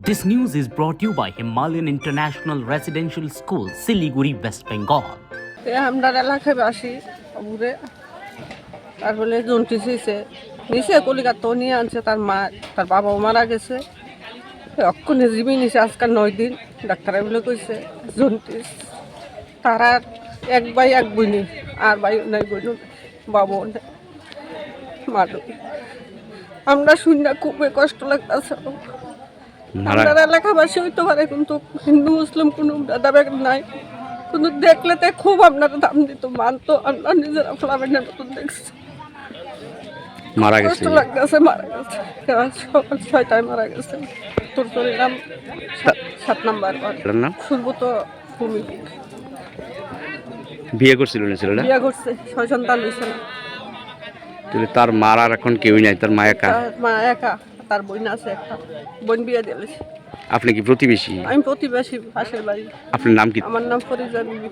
This news is brought to you by Himalayan International Residential School, Siliguri, West Bengal. আমরা এলাকায় বাসি ঘুরে তারপরে জন্টিস হয়েছে নিচে কলিকাতা নিয়ে আনছে তার মা তার বাবাও মারা গেছে অক্ষণে জীবী নিছে আজকাল 9 দিন ডাক্তার বলে কইছে জন্টিস তারা এক ভাই এক বোন আর ভাই নাই বোন বাবু মারু আমরা শুনে খুবই কষ্ট লাগতেছে আমরা এলাকাবাসী হইতে পারে কিন্তু হিন্দু মুসলিম কোনো ভেদাভেদ নাই কিন্তু দেখলে তো খুব আপনারা দাম দিত মানতো আমরা নিজেরা ফ্লাবেনের মতন দেখছি মারা গেছে কষ্ট লাগতেছে মারা গেছে সকাল 6টায় মারা গেছে তোর নাম 7 নাম্বার নাম শুনবো তো ভূমি বিয়ে করছিল না ছেলেটা বিয়ে করছে 6 সন্তান হয়েছে না তাহলে তার মার আর এখন কেউই নাই, তার মা একা। তার মা একা, তার বোন আছে একটা, বোন বিয়ে দিয়েছে। আপনি কি প্রতিবেশী? আমি প্রতিবেশী, পাশের বাড়ি। আপনার নাম কি? আমার নাম ফরিজা বিবি।